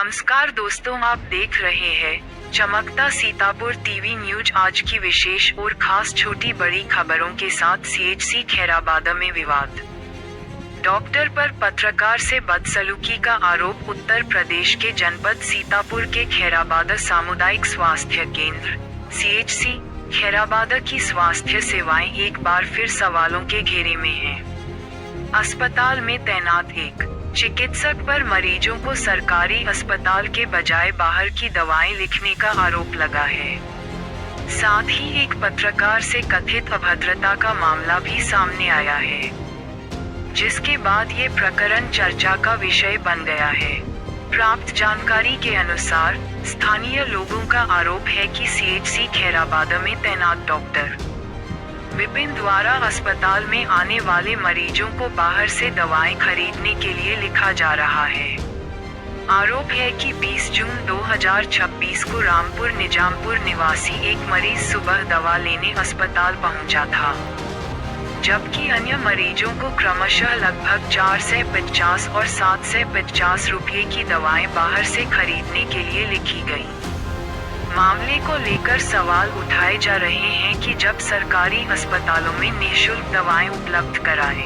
नमस्कार दोस्तों, आप देख रहे हैं चमकता सीतापुर टीवी न्यूज। आज की विशेष और खास छोटी बड़ी खबरों के साथ। सीएचसी खैराबाद में विवाद, डॉक्टर पर पत्रकार से बदसलूकी का आरोप। उत्तर प्रदेश के जनपद सीतापुर के खैराबाद सामुदायिक स्वास्थ्य केंद्र सीएचसी खैराबाद की स्वास्थ्य सेवाएं एक बार फिर सवालों के घेरे में हैं। अस्पताल में तैनात एक चिकित्सक पर मरीजों को सरकारी अस्पताल के बजाय बाहर की दवाएं लिखने का आरोप लगा है। साथ ही एक पत्रकार से कथित अभद्रता का मामला भी सामने आया है, जिसके बाद ये प्रकरण चर्चा का विषय बन गया है। प्राप्त जानकारी के अनुसार स्थानीय लोगों का आरोप है कि सीएचसी खैराबाद में तैनात डॉक्टर विपिन द्वारा अस्पताल में आने वाले मरीजों को बाहर से दवाएं खरीदने के लिए लिखा जा रहा है। आरोप है कि 20 जून 2026 को रामपुर निजामपुर निवासी एक मरीज सुबह दवा लेने अस्पताल पहुंचा था, जबकि अन्य मरीजों को क्रमशः लगभग 450 और 750 रुपये की दवाएं बाहर से खरीदने के लिए लिखी गई। मामले को लेकर सवाल उठाए जा रहे हैं कि जब सरकारी अस्पतालों में निःशुल्क दवाएं उपलब्ध कराए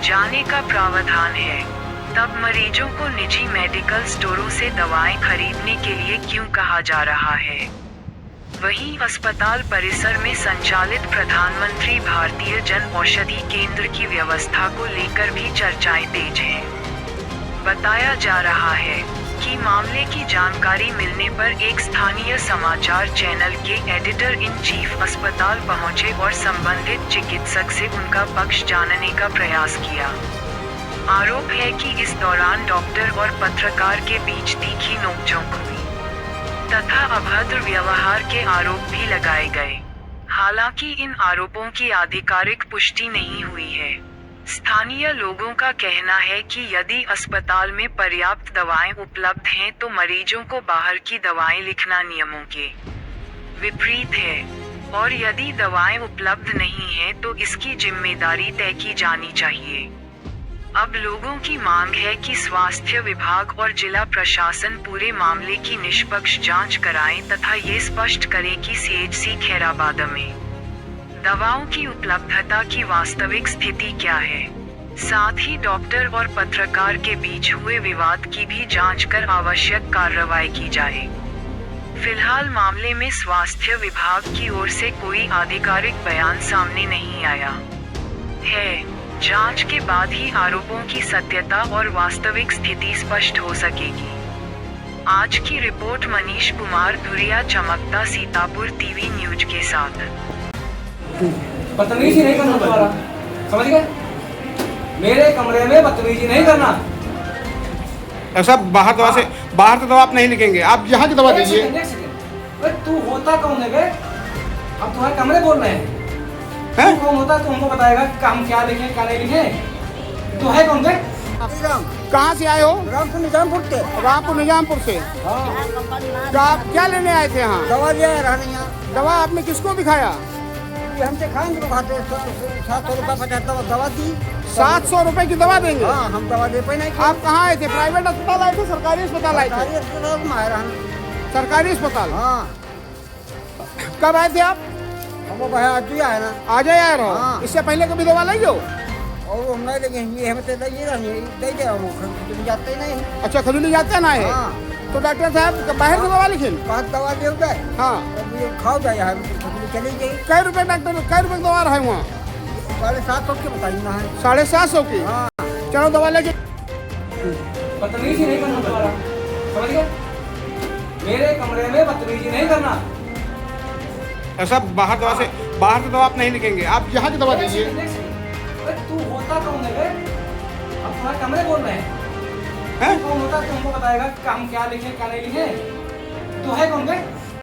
जाने का प्रावधान है, तब मरीजों को निजी मेडिकल स्टोरों से दवाएं खरीदने के लिए क्यों कहा जा रहा है। वहीं अस्पताल परिसर में संचालित प्रधानमंत्री भारतीय जन औषधि केंद्र की व्यवस्था को लेकर भी चर्चाएं तेज हैं। बताया जा रहा है कि मामले की जानकारी मिलने पर एक स्थानीय समाचार चैनल के एडिटर इन चीफ अस्पताल पहुंचे और संबंधित चिकित्सक से उनका पक्ष जानने का प्रयास किया। आरोप है कि इस दौरान डॉक्टर और पत्रकार के बीच तीखी नोकझोंक हुई तथा अभद्र व्यवहार के आरोप भी लगाए गए। हालांकि इन आरोपों की आधिकारिक पुष्टि नहीं हुई है। स्थानीय लोगों का कहना है कि यदि अस्पताल में पर्याप्त दवाएं उपलब्ध हैं तो मरीजों को बाहर की दवाएं लिखना नियमों के विपरीत है, और यदि दवाएं उपलब्ध नहीं हैं तो इसकी जिम्मेदारी तय की जानी चाहिए। अब लोगों की मांग है कि स्वास्थ्य विभाग और जिला प्रशासन पूरे मामले की निष्पक्ष जांच कराएं तथा ये स्पष्ट करे कि सीएचसी खैराबाद में दवाओं की उपलब्धता की वास्तविक स्थिति क्या है। साथ ही डॉक्टर और पत्रकार के बीच हुए विवाद की भी जांच कर आवश्यक कार्रवाई की जाए। फिलहाल मामले में स्वास्थ्य विभाग की ओर से कोई आधिकारिक बयान सामने नहीं आया है। जांच के बाद ही आरोपों की सत्यता और वास्तविक स्थिति स्पष्ट हो सकेगी। आज की रिपोर्ट मनीष कुमार धुरिया, चमकता सीतापुर टीवी न्यूज के साथ। बदतमीजी नहीं करना तुम्हारा, समझ गए? मेरे कमरे में बदतमीजी नहीं करना। ऐसा बाहर तो दवा आप नहीं लिखेंगे, आप यहाँ की दवा दीजिए। तू होता कौन है बे? हम तुम्हारे कमरे बोल रहे हैं। तू कौन होता, तू हमको बताएगा कि हम क्या लिखे क्या नहीं लिखे। तू है कौन बे? कहाँ से आए हो? रामपुर निजामपुर से। रामपुर निजामपुर से। तो आप क्या लेने आए थे यहाँ? दवा लिया रहने यहाँ। दवा आपने किसको दिखाया? हमसे खाएंगे तो खाते 700 रुपये 50 दवा दी। 700 रुपए की दवा देंगे? हाँ, हम दवा दे पाए नहीं। आप कहाँ आए थे? प्राइवेट अस्पताल आए थे, सरकारी अस्पताल आए थे? सरकारी अस्पताल। हाँ। कब आए थे आप? हमको भाई आज ही आए ना। आज ही आए रहो? हाँ। इससे पहले कभी दवा लाई हो? और हम नहीं लगे, ये हमें तो दे दे, हम जाते ही नहीं। अच्छा, खजूली जाते ना है? हाँ। तो डॉक्टर साहब बाहर की दवा लिखे? 5 दवा दे जाए। हाँ, खाओ जाए यार, चली गई। कै रुपए डॉक्टर, कै रुपए दवा रहा है वहाँ? 750 के बताइए ना है। 750 की? हाँ। चलो दवा लेके। बदतमीजी नहीं करना तुम्हारा, समझ गए? मेरे कमरे में बदतमीजी नहीं करना। ऐसा बाहर तो दवा आप नहीं लिखेंगे, आप यहाँ की दवा दीजिए। तू होता कौन है बे? हम तुम्हारे कमरे बोल रहे हैं। तू कौन होता, तू हमको बताएगा कि हम क्या लिखे क्या नहीं लिखे। तू है कौन बे?